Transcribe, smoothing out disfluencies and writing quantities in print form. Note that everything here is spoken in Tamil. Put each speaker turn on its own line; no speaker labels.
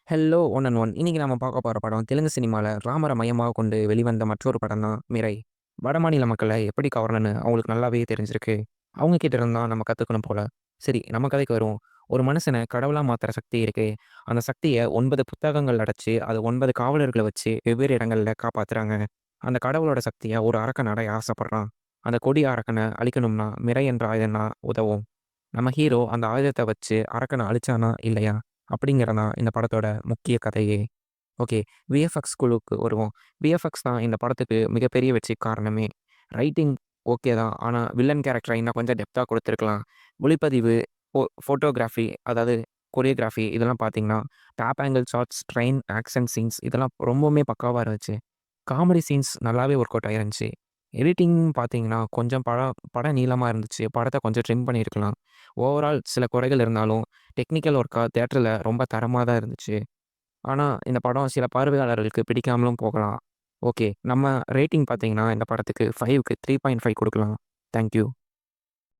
Hello one and one. இன்னைக்கு நம்ம பார்க்க போற படம் தெலுங்கு சினிமால ராமர மையமாக கொண்டு வெளிவந்த மற்றொரு படம் தான் மிரை. வடமாநில மக்கள எப்படி கவரணும்னு அவங்களுக்கு நல்லாவே தெரிஞ்சிருக்கு. அவங்க கிட்ட இருந்து தான் நம்ம கத்துக்கணும் போல. சரி, நம்ம கதைக்கு வருவோம். ஒரு மனுஷன கடவுளா மாத்துற சக்தி இருக்கு. அந்த சக்திய 9 புத்தகங்கள் அடைச்சு, அது 9 காவலர்கள வச்சு வெவ்வேறு இடங்கள்ல காப்பாத்துறாங்க. அந்த கடவுளோட சக்திய ஒரு அரக்கன் அடைய ஆசைப்படுறான். அந்த கொடிய அரக்கன அழிக்கணும்னா மிரை என்ற ஆயுதம் தான் உதவும். நம்ம ஹீரோ அந்த ஆயுதத்த வச்சு அரக்கன அழிச்சானா இல்லையா? அப்படிங்கிறது தான் இந்த படத்தோட முக்கிய கதையே. ஓகே. விஎஃப்எக்ஸ் குழுவுக்கு வருவோம். விஎஃப்எக்ஸ் தான் இந்த படத்துக்கு மிகப்பெரிய வெற்றிக்கு காரணமே. ரைட்டிங் ஓகே தான். ஆனா வில்லன் கேரக்டர இன்னும் கொஞ்சம் டெப்த்தா குடுத்துருக்கலாம். ஒளிப்பதிவு, ஃபோட்டோகிராஃபி அதாவது கொரியோகிராஃபி இதெல்லாம் பார்த்தீங்கன்னா, top angle shots, train action scenes இதெல்லாம் ரொம்பவுமே பக்காவா இருந்துச்சு. காமெடி சீன்ஸ் நல்லாவே ஒர்க் அவுட் ஆயிருந்துச்சு. எடிட்டிங் பார்த்தீங்கன்னா, கொஞ்சம் படம் நீளமா இருந்துச்சு. படத்த கொஞ்சம் ட்ரிம் பண்ணியிருக்கலாம். ஓவரால் சில குறைகள் இருந்தாலும், டெக்னிக்கல் ஒர்க்கா தியேட்டர்ல ரொம்ப தரமா தான் இருந்துச்சு. ஆனா, இந்த படம் சில பார்வையாளர்களுக்கு பிடிக்காமலும் போகலாம். ஓகே. நம்ம ரேட்டிங் பார்த்தீங்கன்னா, இந்த படத்துக்கு 5க்கு 3.5 குடுக்கலாம். Thank you.